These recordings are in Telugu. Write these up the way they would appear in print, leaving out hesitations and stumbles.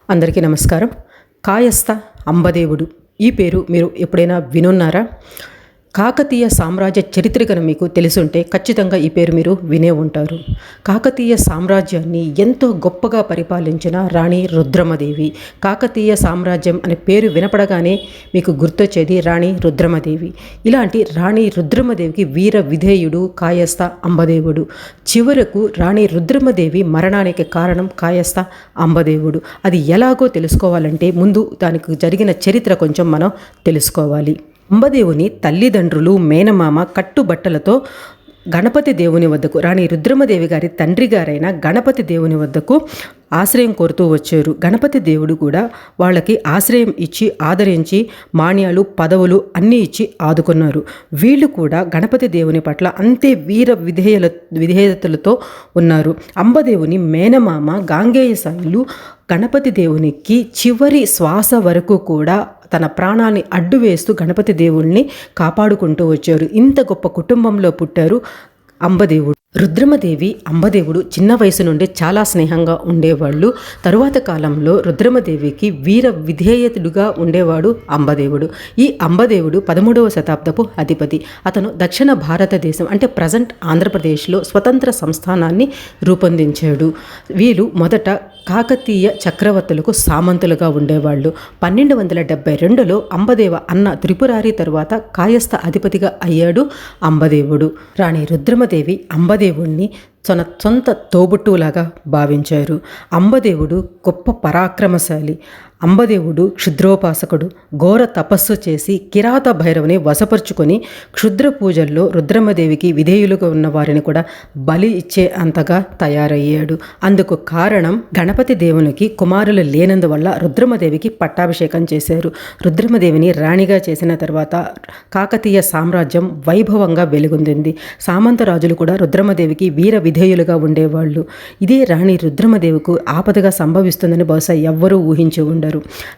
అందరికీ నమస్కారం. కాయస్థ అంబదేవుడు ఈ పేరు మీరు ఎప్పుడైనా వినున్నారా? కాకతీయ సామ్రాజ్య చరిత్ర కనుక మీకు తెలుసుంటే ఖచ్చితంగా ఈ పేరు మీరు వినే ఉంటారు. కాకతీయ సామ్రాజ్యాన్ని ఎంతో గొప్పగా పరిపాలించిన రాణి రుద్రమదేవి. కాకతీయ సామ్రాజ్యం అనే పేరు వినపడగానే మీకు గుర్తొచ్చేది రాణి రుద్రమదేవి. ఇలాంటి రాణి రుద్రమదేవికి వీర విధేయుడు కాయస్థ అంబదేవుడు. చివరకు రాణి రుద్రమదేవి మరణానికి కారణం కాయస్థ అంబదేవుడు. అది ఎలాగో తెలుసుకోవాలంటే ముందు దానికి జరిగిన చరిత్ర కొంచెం మనం తెలుసుకోవాలి. అంబదేవుని తల్లిదండ్రులు మేనమామ కట్టుబట్టలతో గణపతి దేవుని వద్దకు, రాణి రుద్రమదేవి గారి తండ్రి గారైన గణపతి దేవుని వద్దకు ఆశ్రయం కోరుతూ వచ్చారు. గణపతి దేవుడు కూడా వాళ్ళకి ఆశ్రయం ఇచ్చి ఆదరించి మాన్యాలు పదవులు అన్నీ ఇచ్చి ఆదుకున్నారు. వీళ్ళు కూడా గణపతి దేవుని పట్ల అంతే వీర విధేయతలతో ఉన్నారు. అంబదేవుని మేనమామ గాంగేయ సాయిలు గణపతి దేవునికి చివరి శ్వాస వరకు కూడా తన ప్రాణాన్ని అడ్డు వేస్తూ గణపతి దేవుణ్ణి కాపాడుకుంటూ వచ్చారు. ఇంత గొప్ప కుటుంబంలో పుట్టారు అంబదేవుడు. రుద్రమదేవి అంబదేవుడు చిన్న వయసు నుండి చాలా స్నేహంగా ఉండేవాళ్ళు. తరువాత కాలంలో రుద్రమదేవికి వీర విధేయతుడుగా ఉండేవాడు అంబదేవుడు. ఈ అంబదేవుడు 13వ శతాబ్దపు అధిపతి. అతను దక్షిణ భారతదేశం అంటే ప్రజెంట్ ఆంధ్రప్రదేశ్లో స్వతంత్ర సంస్థానాన్ని రూపొందించాడు. వీళ్ళు మొదట కాకతీయ చక్రవర్తులకు సామంతులుగా ఉండేవాళ్ళు. 1272లో అంబదేవ అన్న త్రిపురారి తరువాత కాయస్థ అధిపతిగా అయ్యాడు అంబదేవుడు. రాణి రుద్రమదేవి అంబదేవుణ్ణి తన సొంత తోబుట్టులాగా భావించారు. అంబదేవుడు గొప్ప పరాక్రమశాలి. అంబదేవుడు క్షుద్రోపాసకుడు. ఘోర తపస్సు చేసి కిరాత భైరవుని వశపరుచుకొని క్షుద్ర పూజల్లో రుద్రమదేవికి విధేయులుగా ఉన్న వారిని కూడా బలి ఇచ్చే అంతగా తయారయ్యాడు. అందుకు కారణం గణపతి దేవునికి కుమారులు లేనందువల్ల రుద్రమదేవికి పట్టాభిషేకం చేశారు. రుద్రమదేవిని రాణిగా చేసిన తర్వాత కాకతీయ సామ్రాజ్యం వైభవంగా వెలుగొందింది. సామంతరాజులు కూడా రుద్రమదేవికి వీర విధేయులుగా ఉండేవాళ్ళు. ఇదే రాణి రుద్రమదేవికు ఆపదగా సంభవిస్తుందని బహుశా ఎవ్వరూ ఊహించి ఉండరు.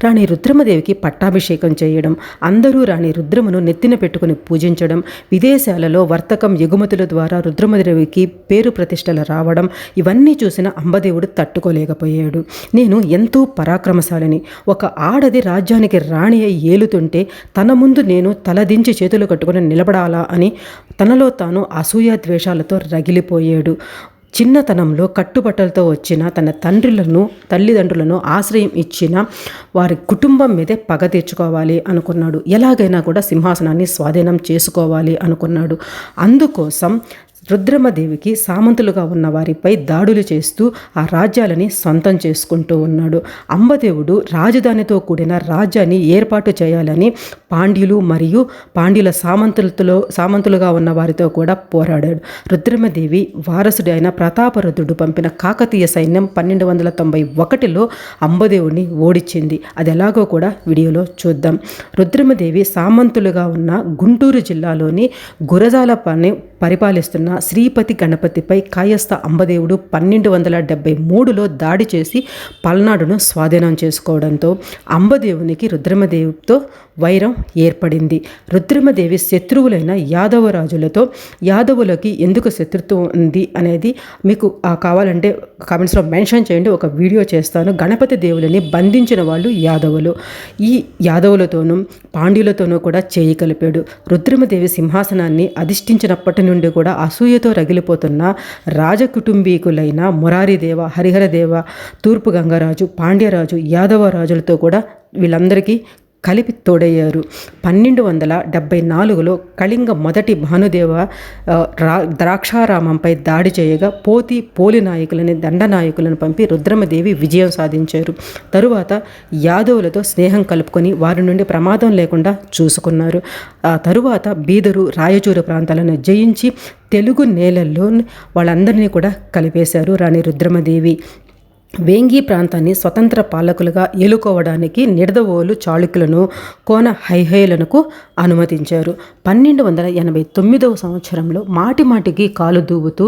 రాణి రుద్రమదేవికి పట్టాభిషేకం చేయడం, అందరూ రాణి రుద్రమను నెత్తిన పెట్టుకుని పూజించడం, విదేశాలలో వర్తకం ఎగుమతుల ద్వారా రుద్రమదేవికి పేరు ప్రతిష్టలు రావడం, ఇవన్నీ చూసిన అంబదేవుడు తట్టుకోలేకపోయాడు. నేను ఎంతో పరాక్రమశాలిని, ఒక ఆడది రాజ్యానికి రాణి అయి ఏలుతుంటే తన ముందు నేను తలదించి చేతులు కట్టుకుని నిలబడాలా అని తనలో తాను అసూయ ద్వేషాలతో రగిలిపోయాడు. చిన్నతనంలో కట్టుబట్టలతో వచ్చిన తన తల్లిదండ్రులను ఆశ్రయం ఇచ్చిన వారి కుటుంబం మీదే పగ తీర్చుకోవాలి అనుకున్నాడు. ఎలాగైనా కూడా సింహాసనాన్ని స్వాధీనం చేసుకోవాలి అనుకున్నాడు. అందుకోసం రుద్రమదేవికి సామంతులుగా ఉన్న వారిపై దాడులు చేస్తూ ఆ రాజ్యాలని సొంతం చేసుకుంటూ ఉన్నాడు. అంబదేవుడు రాజధానితో కూడిన రాజ్యాన్ని ఏర్పాటు చేయాలని పాండ్యులు మరియు పాండ్యుల సామంతులుగా ఉన్న వారితో కూడా పోరాడాడు. రుద్రమదేవి వారసుడు అయిన ప్రతాపరుద్రుడు పంపిన కాకతీయ సైన్యం 1291లో అంబదేవుడిని ఓడించింది. అది ఎలాగో కూడా వీడియోలో చూద్దాం. రుద్రమదేవి సామంతులుగా ఉన్న గుంటూరు జిల్లాలోని గురజాలపని పరిపాలిస్తున్న శ్రీపతి గణపతిపై కాయస్థ అంబదేవుడు 1273లో దాడి చేసి పల్నాడును స్వాధీనం చేసుకోవడంతో అంబదేవునికి రుద్రమదేవితో వైరం ఏర్పడింది. రుద్రమదేవి శత్రువులైన యాదవ రాజులతో, యాదవులకి ఎందుకు శత్రుత్వం ఉంది అనేది మీకు కావాలంటే కామెంట్స్లో మెన్షన్ చేయండి, ఒక వీడియో చేస్తాను. గణపతి దేవులని బంధించిన వాళ్ళు యాదవులు. ఈ యాదవులతోనూ పాండ్యులతోనూ కూడా చేయి కలిపాడు. రుద్రమదేవి సింహాసనాన్ని అధిష్ఠించినప్పటి నుండి కూడా అసూయతో రగిలిపోతున్న రాజకుటుంబీకులైన మురారిదేవ, హరిహరదేవ, తూర్పు గంగరాజు, పాండ్యరాజు, యాదవ రాజులతో కూడా వీళ్ళందరికీ కలిపి తోడయ్యారు. 1274లో కళింగ మొదటి భానుదేవ ద్రాక్షారామంపై దాడి చేయగా పోలి నాయకులని, దండనాయకులను పంపి రుద్రమదేవి విజయం సాధించారు. తరువాత యాదవులతో స్నేహం కలుపుకొని వారి నుండి ప్రమాదం లేకుండా చూసుకున్నారు. ఆ తరువాత బీదరు, రాయచూరు ప్రాంతాలను జయించి తెలుగు నేలల్లో వాళ్ళందరినీ కూడా కలిపేశారు రాణి రుద్రమదేవి. వేంగి ప్రాంతాన్ని స్వతంత్ర పాలకులుగా ఏలుకోవడానికి నిడదవోలు చాళుక్యులను, కోన హైహేయులకు అనుమతించారు. 1289 సంవత్సరంలో మాటిమాటికి కాలు దూవుతూ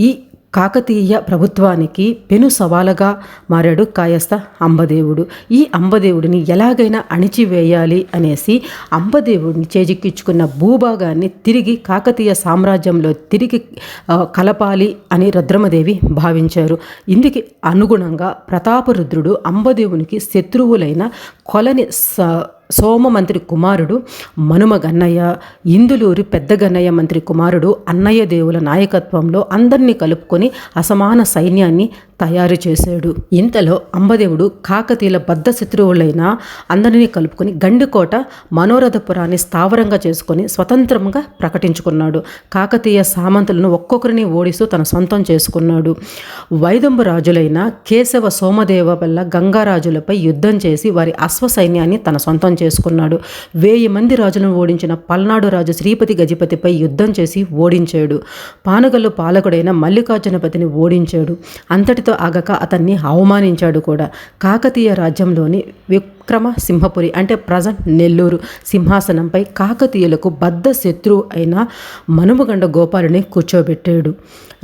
ఈ కాకతీయ ప్రభుత్వానికి పెను సవాలుగా మారాడు కాయస్థ అంబదేవుడు. ఈ అంబదేవుడిని ఎలాగైనా అణిచివేయాలి అనేసి అంబదేవుడిని చేజిక్కించుకున్న భూభాగాన్ని తిరిగి కాకతీయ సామ్రాజ్యంలో తిరిగి కలపాలి అని రుద్రమదేవి భావించారు. ఇందుకు అనుగుణంగా ప్రతాపరుద్రుడు అంబదేవునికి శత్రువులైన కొలని సోమమంత్రి కుమారుడు మనుమ గన్నయ్య, ఇందులూరి పెద్ద గన్నయ్య మంత్రి కుమారుడు అన్నయ్య దేవుల నాయకత్వంలో అందరినీ కలుపుకొని అసమాన సైన్యాన్ని తయారు చేశాడు. ఇంతలో అంబదేవుడు కాకతీయుల బద్ధ శత్రువులైన అందరినీ కలుపుకొని గండికోట మనోరథపురాన్ని స్థావరంగా చేసుకొని స్వతంత్రంగా ప్రకటించుకున్నాడు. కాకతీయ సామంతులను ఒక్కొక్కరిని ఓడిస్తూ తన సొంతం చేసుకున్నాడు. వైదంబ రాజులైన కేశవ సోమదేవ వల్ల గంగారాజులపై యుద్ధం చేసి వారి అశ్వ సైన్యాన్ని తన సొంతం చేసుకున్నాడు. 1000 మంది రాజులను ఓడించిన పల్నాడు రాజు శ్రీపతి గజపతిపై యుద్ధం చేసి ఓడించాడు. పానగల్లు పాలకుడైన మల్లికార్జునపతిని ఓడించాడు. అంతటితో ఆగక అతన్ని అవమానించాడు కూడా. కాకతీయ రాజ్యంలోని విక్రమసింహపురి అంటే ప్రజెంట్ నెల్లూరు సింహాసనంపై కాకతీయులకు బద్ధ శత్రువు అయిన మనుమగండ గోపాలుని కూర్చోబెట్టాడు.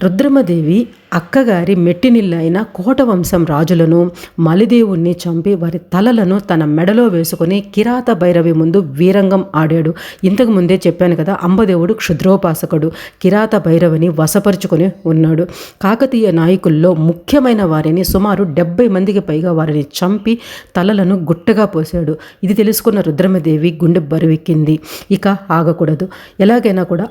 రుద్రమదేవి అక్కగారి మెట్టినిల్లైన కోటవంశం రాజులను మలిదేవుణ్ణి చంపి వారి తలలను తన మెడలో వేసుకుని కిరాత భైరవి ముందు వీరంగం ఆడాడు. ఇంతకు ముందే చెప్పాను కదా, అంబదేవుడు క్షుద్రోపాసకుడు. కిరాత భైరవిని వశపరుచుకొని ఉన్నాడు. కాకతీయ నాయకుల్లో ముఖ్యమైన వారిని సుమారు 70 మందికి పైగా వారిని చంపి తలలను గుట్టగా పోశాడు. ఇది తెలుసుకున్న రుద్రమదేవి గుండె బరువెక్కింది. ఇక ఆగకూడదు, ఎలాగైనా కూడా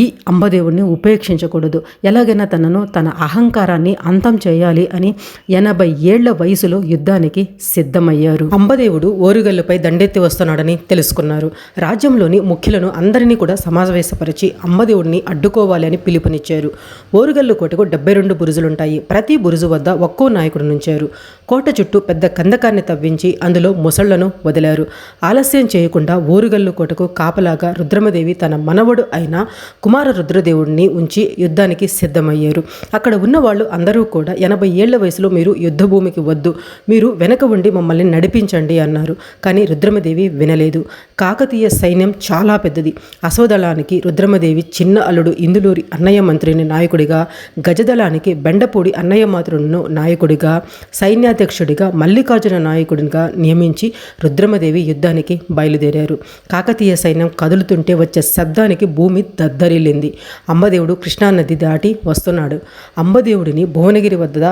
ఈ అంబదేవుడిని ఉపేక్షించకూడదు, ఎలాగైనా తన అహంకారాన్ని అంతం చేయాలి అని 80 ఏళ్ల వయసులో యుద్ధానికి సిద్ధమయ్యారు. అంబదేవుడు ఓరుగల్లుపై దండెత్తి వస్తున్నాడని తెలుసుకున్నారు. రాజ్యంలోని ముఖ్యులను అందరినీ కూడా సమావేశపరిచి అంబదేవుడిని అడ్డుకోవాలి అని పిలుపునిచ్చారు. ఓరుగల్లు కోటకు 72 బురుజులుంటాయి. ప్రతి బురుజు వద్ద ఒక్కో నాయకుడు నుంచారు. కోట చుట్టూ పెద్ద కందకాన్ని తవ్వించి అందులో ముసళ్లను వదిలారు. ఆలస్యం చేయకుండా ఓరుగల్లు కోటకు కాపలాగా రుద్రమదేవి తన మనవడు అయిన కుమార రుద్రదేవుడిని ఉంచి యుద్ధానికి సిద్ధమయ్యారు. అక్కడ ఉన్న వాళ్ళు అందరూ కూడా 80 ఏళ్ల వయసులో మీరు యుద్ధభూమికి వద్దు, మీరు వెనక ఉండి మమ్మల్ని నడిపించండి అన్నారు. కానీ రుద్రమదేవి వినలేదు. కాకతీయ సైన్యం చాలా పెద్దది. అశ్వదళానికి రుద్రమదేవి చిన్న అల్లుడు ఇందులూరి అన్నయ్య మంత్రిని నాయకుడిగా, గజదళానికి బెండపూడి అన్నయ్య మాతృను నాయకుడిగా, సైన్యాధ్యక్షుడిగా మల్లికార్జున నాయకుడిగా నియమించి రుద్రమదేవి యుద్ధానికి బయలుదేరారు. కాకతీయ సైన్యం కదులుతుంటే వచ్చే శబ్దానికి భూమి దద్దరిల్లింది. అంబదేవుడు కృష్ణానది దాటి వస్తున్నాడు. అంబదేవుడిని భువనగిరి వద్ద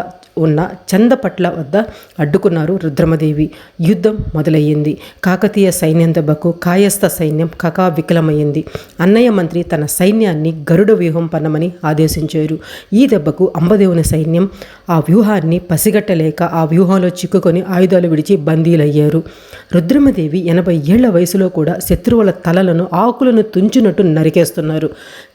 ఉన్న చందపట్ల వద్ద అడ్డుకున్నారు రుద్రమదేవి. యుద్ధం మొదలయ్యింది. కాకతీయ సైన్యం దెబ్బకు కాయస్థ సైన్యం కకావికలమైంది. అన్నయ్య మంత్రి తన సైన్యాన్ని గరుడ వ్యూహం పన్నమని ఆదేశించారు. ఈ దెబ్బకు అంబదేవుని సైన్యం ఆ వ్యూహాన్ని పసిగట్టలేక ఆ వ్యూహంలో చిక్కుకొని ఆయుధాలు విడిచి బందీలయ్యారు. రుద్రమదేవి 80 ఏళ్ల వయసులో కూడా శత్రువుల తలలను ఆకులను తుంచినట్టు నరికేస్తున్నారు.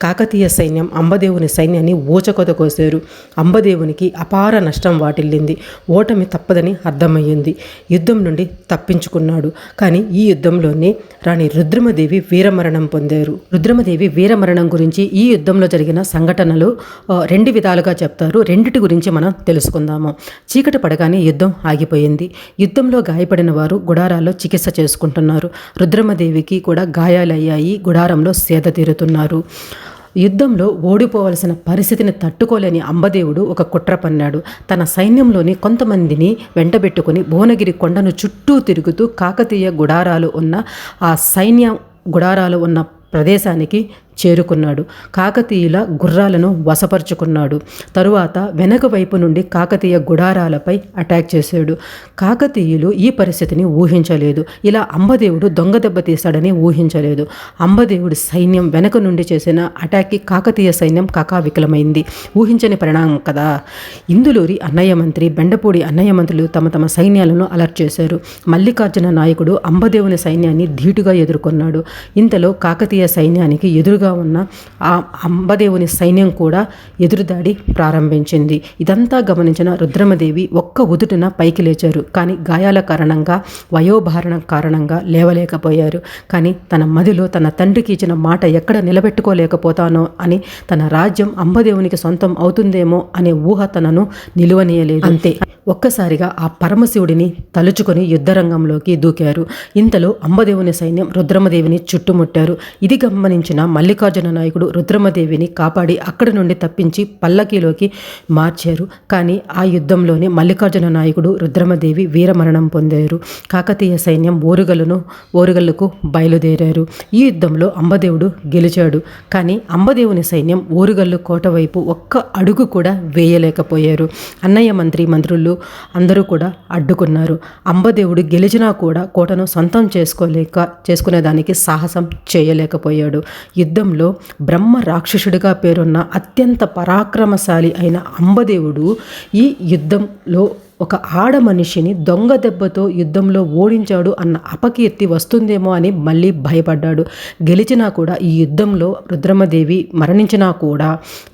కాకతీయ సైన్యం అంబదేవుని సైన్యాన్ని ఊచకొత కోసారు. అంబదేవునికి అపార నష్టం వాటిల్లింది. ఓటమి తప్పదని అర్థమయ్యింది. యుద్ధం నుండి తప్పించుకున్నాడు. కానీ ఈ యుద్ధంలోనే రాణి రుద్రమదేవి వీరమరణం పొందారు. రుద్రమదేవి వీరమరణం గురించి ఈ యుద్ధంలో జరిగిన సంఘటనలు 2 విధాలుగా చెప్తారు. రెండిటి గురించి మనం తెలుసుకుందాము. చీకటి పడగానే యుద్ధం ఆగిపోయింది. యుద్ధంలో గాయపడిన వారు గుడారాల్లో చికిత్స చేసుకుంటున్నారు. రుద్రమదేవికి కూడా గాయాలయ్యాయి. గుడారంలో సేద తీరుతున్నారు. యుద్ధంలో ఓడిపోవలసిన పరిస్థితిని తట్టుకోలేని అంబదేవుడు ఒక కుట్ర పన్నాడు. తన సైన్యంలోని కొంతమందిని వెంటబెట్టుకుని భువనగిరి కొండను చుట్టూ తిరుగుతూ కాకతీయ గుడారాలు ఉన్న ఆ సైన్య గుడారాలు ఉన్న ప్రదేశానికి చేరుకున్నాడు. కాకతీయుల గుర్రాలను వశపరుచుకున్నాడు. తరువాత వెనక వైపు నుండి కాకతీయ గుడారాలపై అటాక్ చేశాడు. కాకతీయులు ఈ పరిస్థితిని ఊహించలేదు. ఇలా అంబదేవుడు దొంగ దెబ్బ తీశాడని ఊహించలేదు. అంబదేవుడి సైన్యం వెనక నుండి చేసిన అటాక్కి కాకతీయ సైన్యం కకావికలమైంది. ఊహించని పరిణామం కదా. ఇందులూరి అన్నయ్య మంత్రి, బెండపూడి అన్నయ్య మంత్రులు తమ సైన్యాలను అలర్ట్ చేశారు. మల్లికార్జున నాయకుడు అంబదేవుని సైన్యాన్ని ధీటుగా ఎదుర్కొన్నాడు. ఇంతలో కాకతీయ సైన్యానికి ఎదురుగా ఉన్న ఆ అంబదేవుని సైన్యం కూడా ఎదురుదాడి ప్రారంభించింది. ఇదంతా గమనించిన రుద్రమదేవి ఒక్క ఉదుటున పైకి లేచారు. కానీ గాయాల కారణంగా, వయోభారణం కారణంగా లేవలేకపోయారు. కానీ తన మదిలో తన తండ్రికి ఇచ్చిన మాట ఎక్కడ నిలబెట్టుకోలేకపోతానో అని, తన రాజ్యం అంబదేవునికి సొంతం అవుతుందేమో అనే ఊహ తనను నిలువనీయలేదు. అంతే, ఒక్కసారిగా ఆ పరమశివుడిని తలుచుకొని యుద్ధరంగంలోకి దూకారు. ఇంతలో అంబదేవుని సైన్యం రుద్రమదేవిని చుట్టుముట్టారు. ఇది గమనించిన మల్లికార్జున మల్లికార్జున నాయకుడు రుద్రమదేవిని కాపాడి అక్కడి నుండి తప్పించి పల్లకీలోకి మార్చారు. కానీ ఆ యుద్ధంలోనే మల్లికార్జున నాయకుడు రుద్రమదేవి వీరమరణం పొందారు. కాకతీయ సైన్యం ఓరుగల్లుకు బయలుదేరారు. ఈ యుద్ధంలో అంబదేవుడు గెలిచాడు. కానీ అంబదేవుని సైన్యం ఓరుగల్లు కోట వైపు ఒక్క అడుగు కూడా వేయలేకపోయారు. అన్నయ్య మంత్రులు అందరూ కూడా అడ్డుకున్నారు. అంబదేవుడు గెలిచినా కూడా కోటను సొంతం చేసుకునేదానికి సాహసం చేయలేకపోయాడు. యుద్ధంలో బ్రహ్మ రాక్షసుడిగా పేరున్న అత్యంత పరాక్రమశాలి అయిన అంబదేవుడు ఈ యుద్ధంలో ఒక ఆడ మనిషిని దొంగ దెబ్బతో యుద్ధంలో ఓడించాడు అన్న అపకీర్తి వస్తుందేమో అని మళ్ళీ భయపడ్డాడు. గెలిచినా కూడా ఈ యుద్ధంలో రుద్రమదేవి మరణించినా కూడా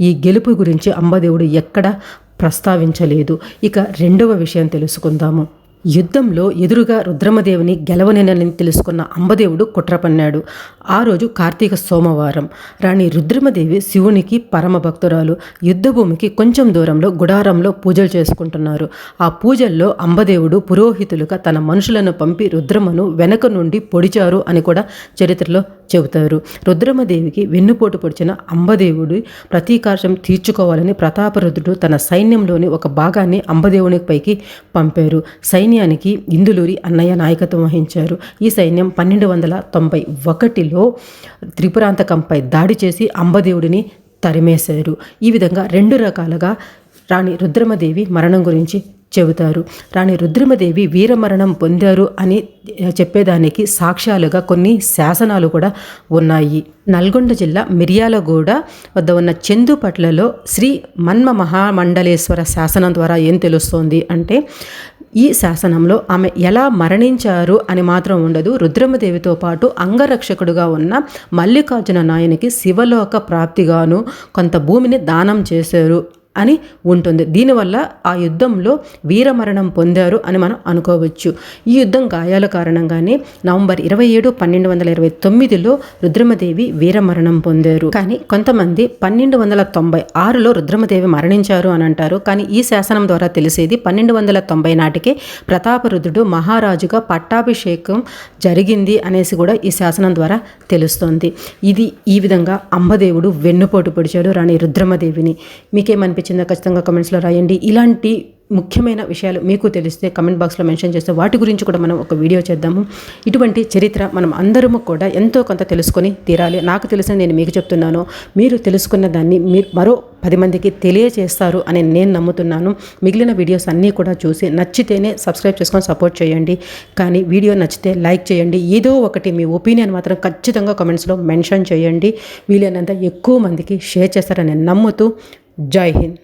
ఈ గెలుపు గురించి అంబదేవుడు ఎక్కడ ప్రస్తావించలేదు. ఇక రెండవ విషయం తెలుసుకుందాము. యుద్ధంలో ఎదురుగా రుద్రమదేవిని గెలవనేనని తెలుసుకున్న అంబదేవుడు కుట్ర పన్నాడు. ఆ రోజు కార్తీక సోమవారం. రాణి రుద్రమదేవి శివునికి పరమ భక్తురాలు. యుద్ధభూమికి కొంచెం దూరంలో గుడారంలో పూజలు చేసుకుంటున్నారు. ఆ పూజల్లో అంబదేవుడు పురోహితులుగా తన మనుషులను పంపి రుద్రమను వెనక నుండి పొడిచారు అని కూడా చరిత్రలో చెబుతారు. రుద్రమదేవికి వెన్నుపోటు పొడిచిన అంబదేవుడు ప్రతీకారం తీర్చుకోవాలని ప్రతాపరుద్రుడు తన సైన్యంలోని ఒక భాగాన్ని అంబదేవుని పైకి పంపారు. సైన్యానికి ఇందులూరి అన్నయ్య నాయకత్వం వహించారు. ఈ సైన్యం 1291లో త్రిపురాంతకంపై దాడి చేసి అంబదేవుడిని తరిమేశారు. ఈ విధంగా రెండు రకాలుగా రాణి రుద్రమదేవి మరణం గురించి చెబుతారు. రాణి రుద్రమదేవి వీరమరణం పొందారు అని చెప్పేదానికి సాక్ష్యాలుగా కొన్ని శాసనాలు కూడా ఉన్నాయి. నల్గొండ జిల్లా మిర్యాలగూడ వద్ద ఉన్న చందుపట్లలో శ్రీ మన్మ మహామండలేశ్వర శాసనం ద్వారా ఏం తెలుస్తోంది అంటే, ఈ శాసనంలో ఆమె ఎలా మరణించారు అని మాత్రం ఉండదు. రుద్రమదేవితో పాటు అంగరక్షకుడుగా ఉన్న మల్లికార్జున నాయనికి శివలోక ప్రాప్తిగాను కొంత భూమిని దానం చేశారు అని ఉంటుంది. దీనివల్ల ఆ యుద్ధంలో వీరమరణం పొందారు అని మనం అనుకోవచ్చు. ఈ యుద్ధం గాయాల కారణంగానే నవంబర్ 27, 1229లో రుద్రమదేవి వీరమరణం పొందారు. కానీ కొంతమంది 1296లో రుద్రమదేవి మరణించారు అని అంటారు. కానీ ఈ శాసనం ద్వారా తెలిసేది 1290 నాటికే ప్రతాపరుద్రుడు మహారాజుగా పట్టాభిషేకం జరిగింది అనేసి కూడా ఈ శాసనం ద్వారా తెలుస్తోంది. ఈ విధంగా అంబదేవుడు వెన్నుపోటు పొడిచాడు రాణి రుద్రమదేవిని. మీకేమనిపించింది ఖచ్చితంగా కమెంట్స్లో రాయండి. ఇలాంటి ముఖ్యమైన విషయాలు మీకు తెలిస్తే కమెంట్ బాక్స్లో మెన్షన్ చేస్తే వాటి గురించి కూడా మనం ఒక వీడియో చేద్దాము. ఇటువంటి చరిత్ర మనం అందరము కూడా ఎంతో కొంత తెలుసుకొని తీరాలి. నాకు తెలిసిన నేను మీకు చెప్తున్నాను, మీరు తెలుసుకున్న దాన్ని మీరు మరో 10 మందికి తెలియజేస్తారు అని నేను నమ్ముతున్నాను. మిగిలిన వీడియోస్ అన్నీ కూడా చూసి నచ్చితేనే సబ్స్క్రైబ్ చేసుకొని సపోర్ట్ చేయండి. కానీ వీడియో నచ్చితే లైక్ చేయండి. ఏదో ఒకటి మీ ఒపీనియన్ మాత్రం ఖచ్చితంగా కమెంట్స్లో మెన్షన్ చేయండి. వీలైనంత ఎక్కువ మందికి షేర్ చేస్తారని నమ్ముతూ జై హింద్.